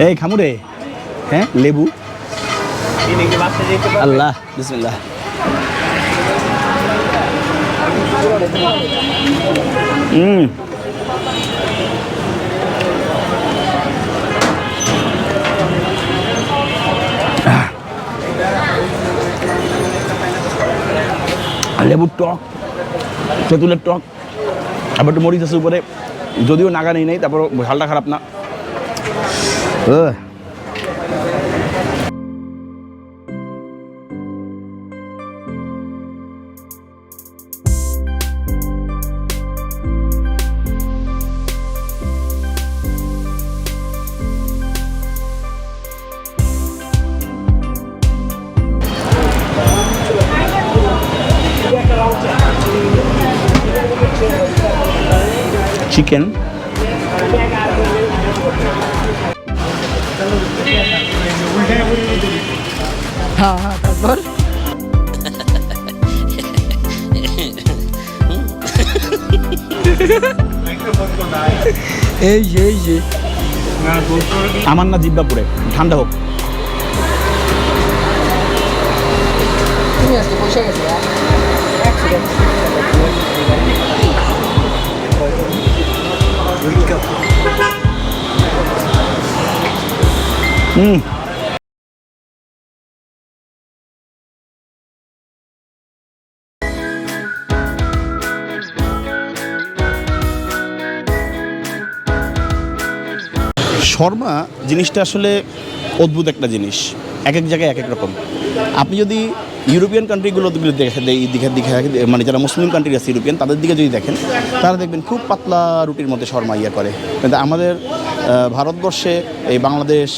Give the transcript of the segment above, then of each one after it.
এই খামুরে হ্যাঁ লেবু আল্লাহ বিসমিল্লাহ লেবুর টক তেঁতুলের টক আবার একটু মরিচ আছে উপরে যদিও নাগা নেই তারপর ঝালটা খারাপ না চিকেন হ্যাঁ হ্যাঁ তারপর এই যে আমার না জিব্বা পুরে ঠান্ডা হোক তুমি আজকে বসে গেছো শর্মা জিনিসটা আসলে অদ্ভুত একটা জিনিস এক এক জায়গায় এক এক রকম আপনি যদি ইউরোপিয়ান কান্ট্রিগুলো মানে যারা মুসলিম কান্ট্রি আছে ইউরোপিয়ান তাদের দিকে যদি দেখেন তারা দেখবেন খুব পাতলা রুটির মধ্যে শর্মা করে কিন্তু আমাদের ভারতবর্ষে এই বাংলাদেশ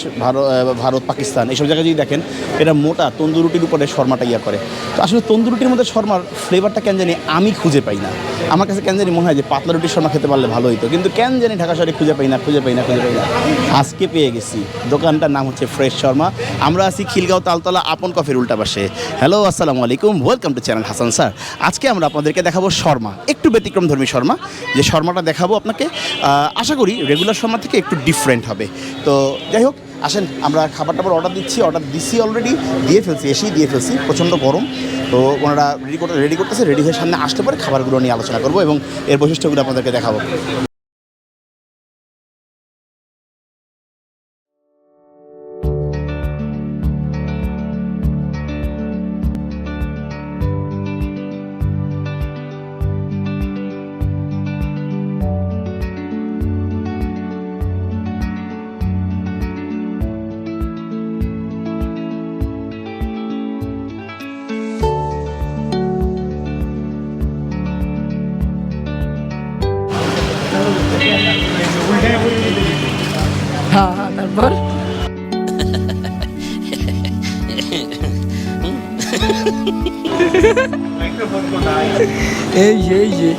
ভারত পাকিস্তান এইসব জায়গায় যদি দেখেন এটা মোটা তন্দুর রুটির উপরে শর্মাটা করে তো আসলে তন্দুর রুটির মধ্যে শর্মার ফ্লেভারটা কেন জানি আমি খুঁজে পাই না আমার কাছে কেন জানি মনে হয় যে পাতলা রুটির শর্মা খেতে পারলে ভালো হতো কিন্তু কেন জানি ঢাকা শহরে খুঁজে পাই না আজকে পেয়ে গেছি দোকানটার নাম হচ্ছে ফ্রেশ শর্মা আমরা আছি খিলগাঁও তালতলা আপন কফির উল্টা পাশে হ্যালো আসসালামু আলাইকুম welcome to channel Hasan sir আজকে আমরা আপনাদেরকে দেখাবো শর্মা একটু ব্যতিক্রমধর্মী শর্মা যে শর্মাটা দেখাবো আপনাকে আশা করি রেগুলার শর্মা থেকে একটু ডিফারেন্ট হবে তো যাই হোক আসেন আমরা খাবার অর্ডার দিচ্ছি অলরেডি এসেই দিয়ে ফেলছি প্রচণ্ড গরম তো ওনারা রেডি করতেছে রেডি হয়ে সামনে আসতে পারে খাবারগুলো নিয়ে আলোচনা করবো এবং এর বৈশিষ্ট্যগুলো আপনাদেরকে দেখাবো হ্যাঁ হ্যাঁ তারপর এই যে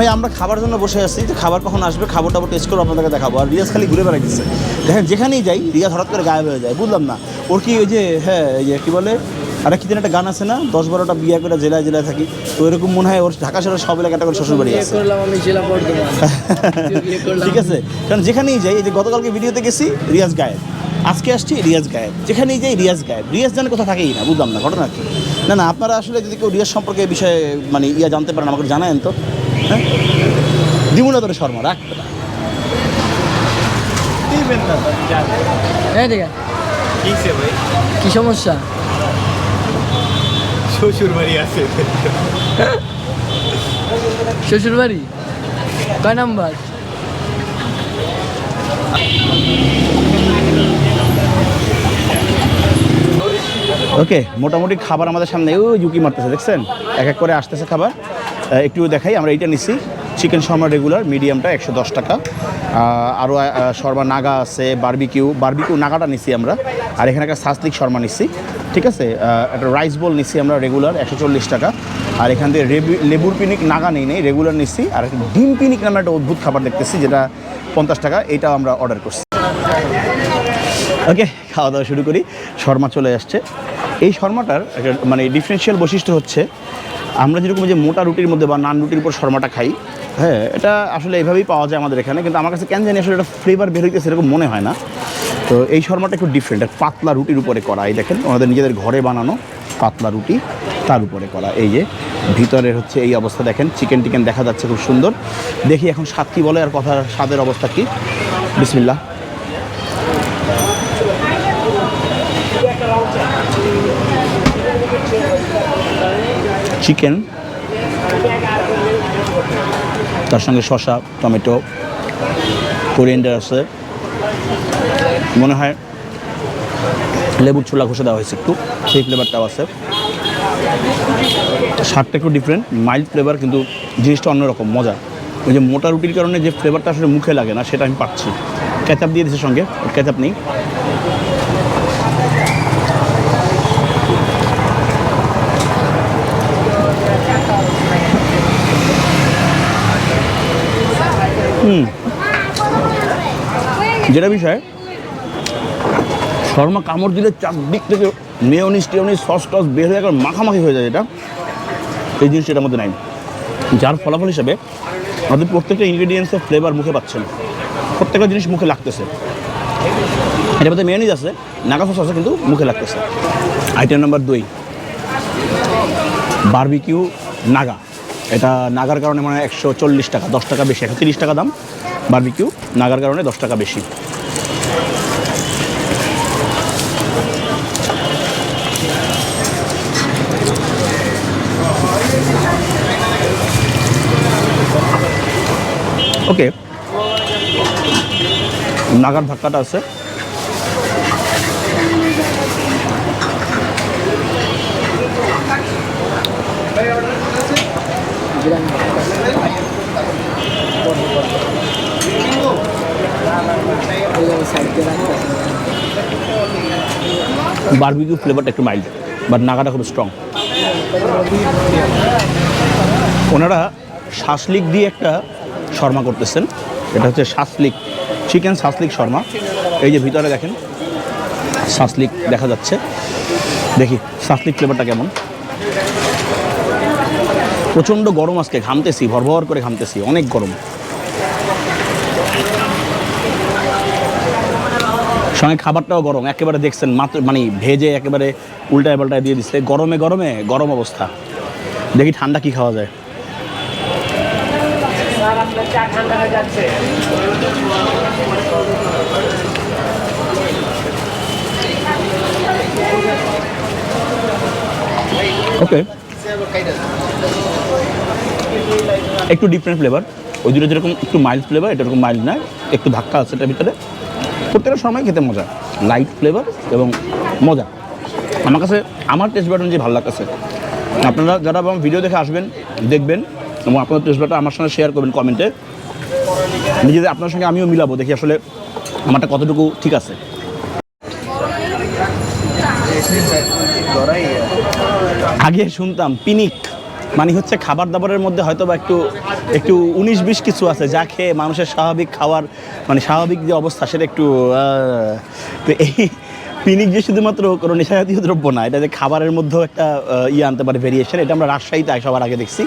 ভাই আমরা খাবার জন্য বসে আছি, তো খাবার কখন আসবে, খাবার টাবার টেস্ট করে আপনাদেরকে দেখাবো। আর রিয়াজ খালি ঘুরে বেড়াইতেছে, দেখেন যেখানেই যাই রিয়াজ হঠাৎ করে গায়েব হয়ে যায়, বুঝলাম না ওর কি ওই যে হ্যাঁ এই যে কী বলে আরে কি যেন একটা গান আছে না, 10-12টা বিয়ে করে জেলায় জেলায় থাকি, তো এরকম মনে হয় ওর ঢাকা শহরের সব এলাকাটা করে শ্বশুর বাড়ি বিয়ে আছে। করলাম আমি জেলা বর্ধমান। বিয়ে করলাম। ঠিক আছে, কারণ যেখানেই যাই, এই যে গতকালকে ভিডিওতে গেছি রিয়াজ গায়েব, আজকে আসছি রিয়াজ গায়েব, যেখানেই যাই রিয়াজ গায়েব, রিয়াজ জানে কোথাও থাকেই না, বুঝলাম না ঘটনা কি। না না আপনারা আসলে যদি কেউ রিয়াজ সম্পর্কে এই বিষয়ে মানে জানতে পারেন আমাকে জানায়েন তো। হ্যাঁ দিমুনা তোর শর্মা রাখ হ্যাঁ ঠিক আছে। কি সমস্যা? শ্বশুর বাড়ি আছে। শ্বশুর বাড়ি কয় নাম্বার? ওকে, মোটামুটি খাবার আমাদের সামনে ওই ঝুঁকি মারতেছে, দেখছেন এক এক করে আসতেছে খাবার। একটু দেখাই, আমরা এইটা নিচ্ছি চিকেন শর্মা রেগুলার মিডিয়ামটা 110 টাকা। আরও শর্মা নাগা আছে, বারবিকিউ নাগাটা নিচ্ছি আমরা। আর এখানে একটা সাসলিক শর্মা নিচ্ছি, ঠিক আছে। একটা রাইস বোল নিচ্ছি আমরা রেগুলার 140 টাকা। আর এখান থেকে লেবুর পিনিক নাগা নেই রেগুলার নিচ্ছি। আর একটা ডিম পিনিক নামে একটা অদ্ভুত খাবার দেখতেছি যেটা 50 টাকা, এটাও আমরা অর্ডার করছি। ওকে, খাওয়া দাওয়া শুরু করি। শর্মা চলে আসছে। এই শর্মাটার একটা মানে ডিফারেন্সিয়াল বৈশিষ্ট্য হচ্ছে আমরা যেরকম যে মোটা রুটির মধ্যে বা নান রুটির উপর শর্মাটা খাই, হ্যাঁ এটা আসলে এইভাবেই পাওয়া যায় আমাদের এখানে, কিন্তু আমার কাছে কেন জানি আসলে এটা ফ্লেভার বের হইতেছে এরকম মনে হয় না। তো এই শর্মাটা একটু ডিফারেন্ট, পাতলা রুটির উপরে করা। এই দেখেন ওনাদের নিজেদের ঘরে বানানো পাতলা রুটি, তার উপরে করা। এই যে ভিতরের হচ্ছে এই অবস্থা দেখেন, চিকেন দেখা যাচ্ছে খুব সুন্দর। দেখি এখন স্বাদ কী বলে আর কথার স্বাদের অবস্থা কী। বিসমিল্লাহ। চিকেন, তার সঙ্গে শসা, টমেটো, কোরিয়েন্ডার আছে, মনে হয় লেবুর ছোলা ঘষে দেওয়া হয়েছে একটু, সেই ফ্লেভারটাও আছে। স্বাদটা একটু ডিফারেন্ট, মাইল্ড ফ্লেভার, কিন্তু জিনিসটা অন্যরকম মজা। ওই যে মোটা রুটির কারণে যে ফ্লেভারটা আসলে মুখে লাগে না সেটা আমি পাচ্ছি। কেচাপ দিয়ে দিচ্ছে সঙ্গে, কেচাপ নেই। যেটা বিষয় শর্মা কামড় দিলে চারদিক থেকে মেয়োনিজ সস টস বের হয়ে একবার মাখামাখি হয়ে যায়, এটা এই জিনিসটা এটার মধ্যে নাই, যার ফলাফল হিসেবে আমাদের প্রত্যেকটা ইনগ্রেডিয়েন্টসের ফ্লেভার মুখে পাচ্ছেন, প্রত্যেকটা জিনিস মুখে লাগতেছে। এটার মধ্যে মেয়োনিজ আছে, নাগা সস আছে, কিন্তু মুখে লাগতেছে। Item number 2 barbecue Naga. এটা নাগার কারণে মানে 140 টাকা, 10 টাকা বেশি, 130 টাকা দাম। বারবিকিউ নাগার কারণে 10 টাকা বেশি। ওকে, নাগার ধাক্কাটা আছে। বারবিকিউ ফ্লেভারটা একটু মাইল্ড, বাট নাগাটা খুব স্ট্রং। ওনারা শাসলিক দিয়ে একটা শর্মা করতেছেন, এটা হচ্ছে শাসলিক, চিকেন শাসলিক শর্মা। এই যে ভিতরে দেখেন শাসলিক দেখা যাচ্ছে, দেখি শাসলিক ফ্লেভারটা কেমন। প্রচণ্ড গরম, আজকে ঘামতেছি, ভরভর করে ঘামতেছি, অনেক গরম। সঙ্গে খাবারটাও গরম, একেবারে দেখছেন মাত্র মানে ভেজে একেবারে উল্টায় পাল্টায় দিয়ে দিচ্ছে, গরমে গরম অবস্থা। দেখি ঠান্ডা কি খাওয়া যায়। ওকে, একটু ডিফারেন্ট ফ্লেভার, ওই দুটো যেরকম একটু মাইল্ড ফ্লেভার, এটা এরকম মাইল্ড নয়, একটু ধাক্কা আছে এটার ভিতরে। প্রত্যেকটা সময় খেতে মজা, লাইট ফ্লেভার এবং মজা। আমার কাছে আমার টেস্ট বাট অনুযায়ী ভালো লাগতেছে। আপনারা যারা আমার ভিডিও দেখে আসবেন, দেখবেন এবং আপনার টেস্ট বাটটা আমার সঙ্গে শেয়ার করবেন কমেন্টে। নিজেদের আপনার সঙ্গে আমিও মিলাবো, দেখি আসলে আমারটা কতটুকু ঠিক আছে। আগে শুনতাম পিনিক, মানে হচ্ছে খাবার দাবারের মধ্যে হয়তো বা একটু একটু 19-20 কিছু আছে যা খেয়ে মানুষের স্বাভাবিক খাওয়ার মানে স্বাভাবিক যে অবস্থা সেটা একটু তো এই পিনিক যে শুধুমাত্র কোনো নেশাজাতীয় দ্রব্য না, এটা যে খাবারের মধ্যেও একটা আনতে পারে ভেরিয়েশন। এটা আমরা রাজশাহীতে সবার আগে দেখছি,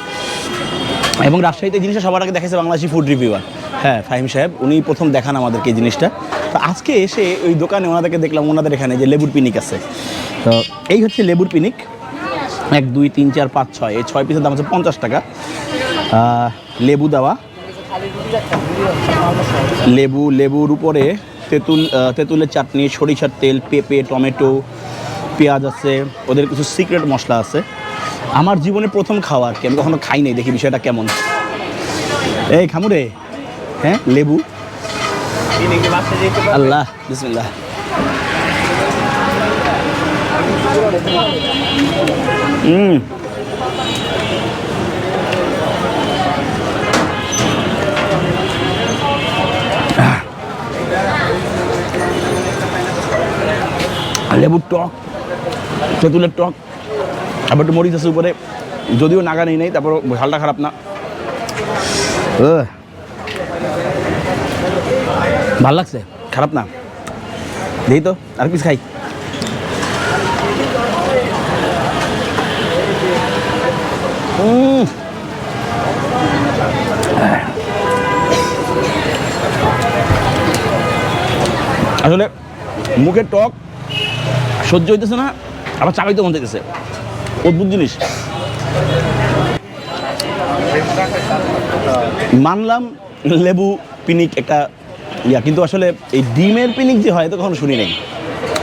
এবং রাজশাহীতে জিনিসটা সবার আগে দেখেছে বাংলাদেশি ফুড রিভিউয়ার, হ্যাঁ ফাহিম সাহেব, উনি প্রথম দেখান আমাদেরকে এই জিনিসটা। তো আজকে এসে ওই দোকানে ওনাদেরকে দেখলাম, ওনাদের এখানে যে লেবুর পিনিক আছে। তো এই হচ্ছে লেবুর পিনিক, 1 2 3 4 5 6, এই 6 পিসের দাম হচ্ছে 50 টাকা। লেবু দেওয়া, লেবুর উপরে তেঁতুলের চাটনি, সরিষার তেল, পেঁপে, টমেটো, পেঁয়াজ আছে, ওদের কিছু সিক্রেট মশলা আছে। আমার জীবনে প্রথম খাওয়া আর কি, আমি কখনো খাই নাই, দেখি বিষয়টা কেমন। এই খামুরে, হ্যাঁ লেবু, আল্লাহ বিসমিল্লাহ। লেবুর টক, তেঁতুলের টক, আবার একটু মরিচ আছে উপরে, যদিও নাগা নেই, তারপর ঝালটা খারাপ না, ভাল লাগছে, খারাপ না। দেখি তো আর পিস খাই। আসলে মুখের টক সহ্য হইতেছে না, আবার চাবাইতে মন চাইতেছে, অদ্ভুত জিনিস। মানলাম লেবু পিনিক একটা কিন্তু আসলে এই ডিমের পিনিক যে হয় তো কখনো শুনি নাই।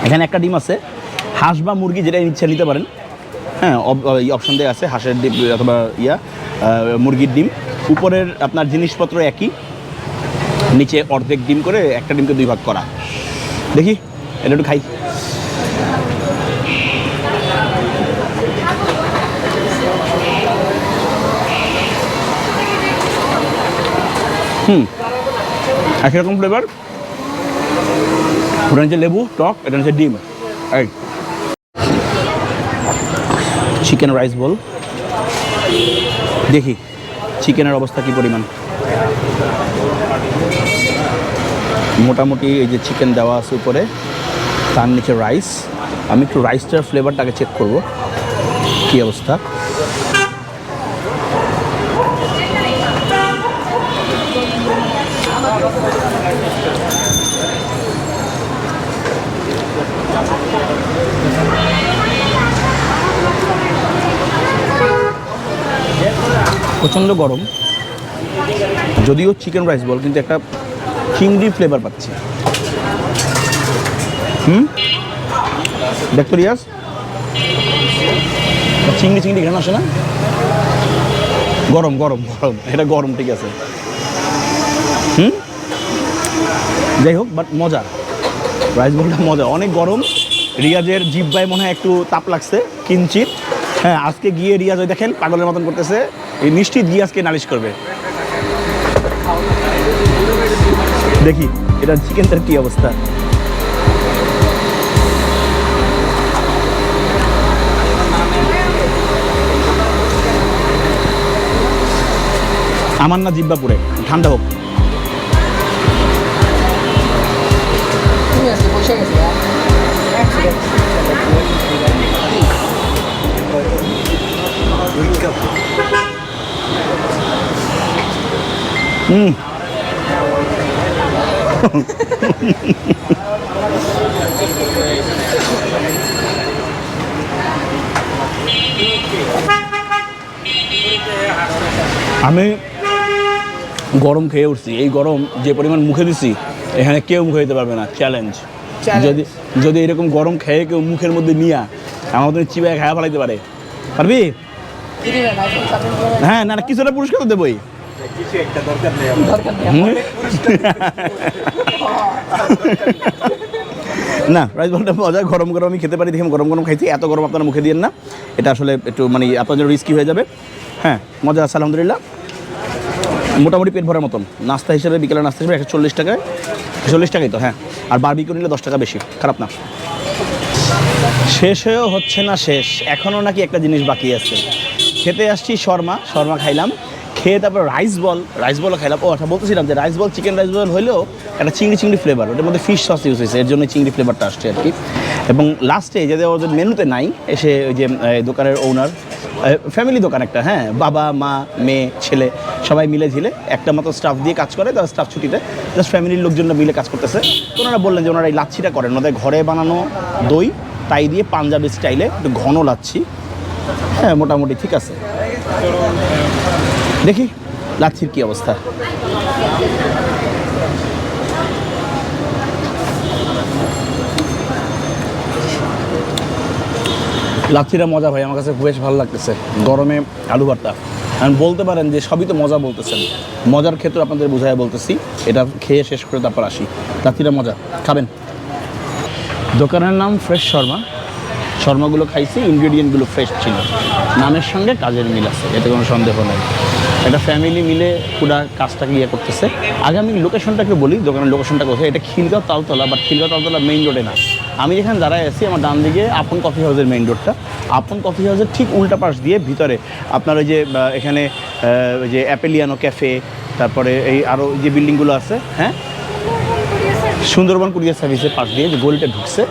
এখানে একটা ডিম আছে, হাঁস বা মুরগি যেটা ইচ্ছা নিতে পারেন, হ্যাঁ এই অপশন দেওয়া আছে, হাঁসের ডিম অথবা মুরগির ডিম। উপরের আপনার জিনিসপত্র একই, নিচে অর্ধেক ডিম করে একটা ডিমকে 2 ভাগ করা। দেখি এটা একটু খাই। একই রকম ফ্লেভার, ওটা হচ্ছে লেবু টক, এটা হচ্ছে ডিম। এই চিকেন রাইস বল, দেখি চিকেনের অবস্থা কি পরিমাণ। মোটামুটি এই যে চিকেন দেওয়া আছে উপরে, তার নিচে রাইস। আমি একটু রাইসটার ফ্লেভারটাকে চেক করব কি অবস্থা। প্রচণ্ড গরম, যদিও চিকেন রাইস বল, কিন্তু একটা চিংড়ি ফ্লেভার পাচ্ছি। দেখতো রিয়াজ, চিংড়ি ঘ্রাণ আসে না? গরম গরম গরম, এটা গরম, ঠিক আছে। যাই হোক, বাট মজা, রাইস বলটা মজা, অনেক গরম। রিয়াজের জিহ্বায় মনে হয় একটু তাপ লাগছে কিঞ্চিত। হ্যাঁ, আজকে গিয়ে রিয়াজ ওই দেখেন পাগলের মতন করতেছে, এই নিশ্চিত গিয়ে আজকে নালিশ করবে। দেখি এটা চিকেনটার কি অবস্থা। আমার না জিব্বা পুরে, ঠান্ডা হোক। আমি গরম খেয়ে উঠছি, এই গরম যে পরিমাণ মুখে দিছি এখানে কেউ মুখে দিতে পারবে না, চ্যালেঞ্জ। যদি এরকম গরম খেয়ে কেউ মুখের মধ্যে নিয়ে আমার মতো চিবায় খায়া ফেলাইতে পারে, পারবি? হ্যাঁ, না কিছুটা পুরস্কার তো দেবই। না, রাইস বলটা মজা, গরম গরম আমি খেতে পারি, দেখে গরম গরম খাইছি। এত গরম আপনারা মুখে দিয়েন না, এটা আসলে একটু মানে আপনাদের রিস্কি হয়ে যাবে। হ্যাঁ, মজা আছে আলহামদুলিল্লাহ, মোটামুটি পেট ভরার মতন। নাস্তা হিসেবে, বিকেলে নাস্তা হিসেবে 140 টাকায়, 40 টাকাই তো। হ্যাঁ, আর বারবিকিউ নিলে 10 টাকা বেশি, খারাপ না। শেষ হয়েও হচ্ছে না শেষ, এখনও নাকি একটা জিনিস বাকি আছে। খেতে আসছি শর্মা খাইলাম, খেয়ে তারপর রাইস বলও খাইলাম। ও আচ্ছা, বলতেছিলাম যে রাইস বল, চিকেন রাইস বল হলেও একটা চিংড়ি ফ্লেভার, ওটার মধ্যে ফিশ সস ইউজ হয়েছে, এর জন্য চিংড়ি ফ্লেভারটা আসছে আর কি। এবং লাস্টে যাদের ওদের মেনুতে নাই, এসে ওই যে দোকানের ওনার, ফ্যামিলি দোকান একটা, হ্যাঁ, বাবা মা মেয়ে ছেলে সবাই মিলে ঝিলে একটা মতো স্টাফ দিয়ে কাজ করে, তারা স্টাফ ছুটিতে জাস্ট ফ্যামিলির লোকজনরা মিলে কাজ করতেছে। তো ওনারা বললেন যে ওনারা এই লাচ্ছিটা করেন, ওনাদের ঘরে বানানো দই তাই দিয়ে পাঞ্জাবি স্টাইলে একটু ঘন লাচ্ছি। হ্যাঁ, মোটামুটি ঠিক আছে। দেখি লাচ্ছির কি অবস্থা। লাচ্ছিটা মজা ভাই, আমার কাছে বেশ ভালো লাগতেছে। গরমে আলু ভর্তা, আমি বলতে পারেন যে সবই তো মজা বলতেছেন, মজার ক্ষেত্রে আপনাদের বোঝায় বলতেছি। এটা খেয়ে শেষ করে তারপর আসি। লাচ্ছিটা মজা, খাবেন। দোকানের নাম ফ্রেশ শর্মাগুলো খাইছি, ইনগ্রেডিয়েন্টগুলো ফ্রেশ ছিল, নামের সঙ্গে কাজের মিল আছে, এতে কোনো সন্দেহ নেই। একটা ফ্যামিলি মিলে পুরো কাজটাকে ইয়ে করতেছে। আগে আমি লোকেশনটাকে বলি, দোকানের লোকেশনটা কোথায়। এটা খিলগাঁও তালতলা, বাট খিলগাঁও তালতলা মেইন রোডে না। আমি যেখানে দাঁড়ায় আছি, আমার ডান দিকে আপন কফি হাউসের মেইন রোডটা, আপন কফি হাউসের ঠিক উল্টা পাশ দিয়ে ভিতরে আপনার ওই যে এখানে ওই যে অ্যাপেলিয়ানো ক্যাফে, তারপরে এই আরও যে বিল্ডিংগুলো আছে, হ্যাঁ, সুন্দরবন কুরিয়ার সার্ভিসের পাশ দিয়ে যে গলিটা ঢুকছে,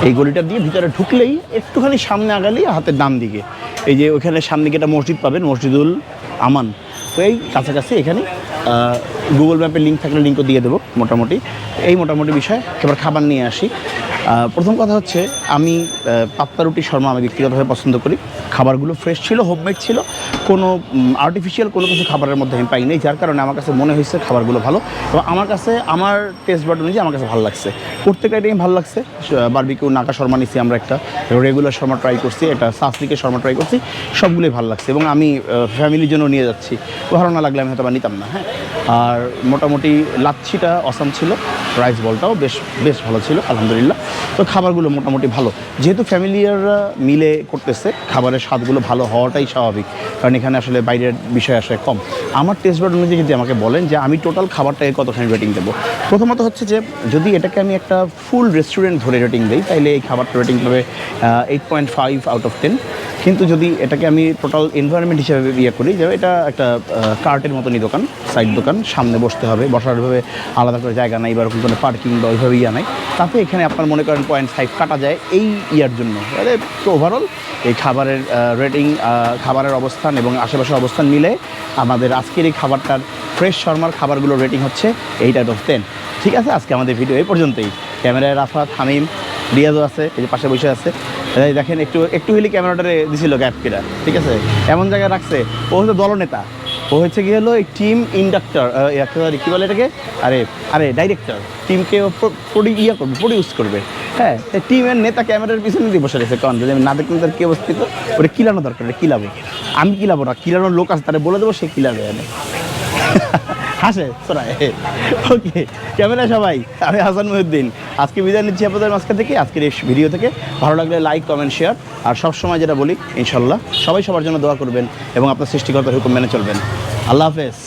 এই গলিটা দিয়ে ভিতরে ঢুকলেই একটুখানি সামনে আগালেই হাতের ডান দিকে এই যে ওইখানে সামনে গিয়ে একটা মসজিদ পাবেন, মসজিদুল আমান। তো এই কাছাকাছি এখানে গুগল ম্যাপে লিঙ্ক থাকলে লিঙ্কও দিয়ে দেবো। মোটামুটি এই মোটামুটি বিষয়। এবার খাবার নিয়ে আসি। প্রথম কথা হচ্ছে, আমি পাত্তা রুটি শর্মা আমি ব্যক্তিগতভাবে পছন্দ করি। খাবারগুলো ফ্রেশ ছিল, হোমমেড ছিল, কোনো আর্টিফিশিয়াল কোনো কিছু খাবারের মধ্যে আমি পাইনি, যার কারণে আমার কাছে মনে হয়েছে খাবারগুলো ভালো। এবং আমার কাছে আমার টেস্ট বাড অনুযায়ী আমার কাছে ভালো লাগছে, প্রত্যেকটা আইটেম ভালো লাগছে। বারবিকিউ নাকা শর্মা নিছি আমরা, একটা রেগুলার শর্মা ট্রাই করছি, একটা সাসলিকের শর্মা ট্রাই করছি, সবগুলোই ভালো লাগছে। এবং আমি ফ্যামিলির জন্য নিয়ে যাচ্ছি, ভালো না লাগলে আমি হয়তো বা নিতাম না। হ্যাঁ, আর মোটামুটি লাচ্ছিটা অসাম ছিল, রাইস বলটাও বেশ ভালো ছিল আলহামদুলিল্লাহ। তো খাবারগুলো মোটামুটি ভালো, যেহেতু ফ্যামিলিয়াররা মিলে করতেছে, খাবারের স্বাদগুলো ভালো হওয়াটাই স্বাভাবিক, কারণ এখানে আসলে বাইরের বিষয় আসলে কম। আমার টেস্ট বাড অনুযায়ী যদি আমাকে বলেন যে আমি টোটাল খাবারটাকে কতখানি রেটিং দেবো, প্রথমত হচ্ছে যে যদি এটাকে আমি একটা ফুল রেস্টুরেন্ট ধরে রেটিং দিই, তাইলে এই খাবারটা রেটিং পাবে 8.5 আউট অফ 10। কিন্তু যদি এটাকে আমি টোটাল এনভায়রনমেন্ট হিসেবে ইয়ে করি, যে এটা একটা কার্টের মতনই দোকান, সাইড দোকান, সামনে বসতে হবে, বসারভাবে আলাদা করে জায়গা নাই, বা ওরকম কোনো পার্কিং বা ওইভাবে ইয়া নাই, তাতে এখানে আপনার মনে করেন 0.5 কাটা যায় এই ইয়ার জন্য। তো ওভারঅল এই খাবারের রেটিং, খাবারের অবস্থান এবং আশেপাশের অবস্থান মিলে আমাদের আজকের এই খাবারটার ফ্রেশ শর্মার খাবারগুলোর রেটিং হচ্ছে 8 আউট অফ 10। ঠিক আছে, আজকে আমাদের ভিডিও এই পর্যন্তই। ক্যামেরায় রাফাত, হামিম, রিয়াজও আছে, এই যে পাশে বসে আছে। দেখেন একটু হলে ক্যামেরাটারে দিছিল গ্যাপ কিরা, ঠিক আছে, এমন জায়গায় রাখছে। ও হচ্ছে দলনেতা, ও হচ্ছে কি হলো এই টিম ইন্ডাক্টর, কী বলে এটাকে, আরে ডাইরেক্টর, টিমকে প্রডিউস করবে। হ্যাঁ, টিমের নেতা ক্যামেরার পিছনে দিয়ে বসে রয়েছে, কারণ যদি আমি না দেখলাম তার কী অবস্থিত, ওটা কিলানো দরকার, এটা কিলাবো আমি, কিলাবো না, কিলানোর লোক আছে, তারা বলে দেবো, সে কিলাবে। হাসে সরাই। ওকে, ক্যামেরা সবাই, আমি হাসান মহিউদ্দিন আজকে বিদায় নিচ্ছি আপনাদের মাঝখান থেকে, আজকের এই ভিডিও থেকে। ভালো লাগলে লাইক, কমেন্ট, শেয়ার, আর সবসময় যেটা বলি, ইনশাল্লাহ সবাই সবার জন্য দোয়া করবেন এবং আপনার সৃষ্টিকর্তার হুকুম মেনে চলবেন। আল্লাহ হাফেজ।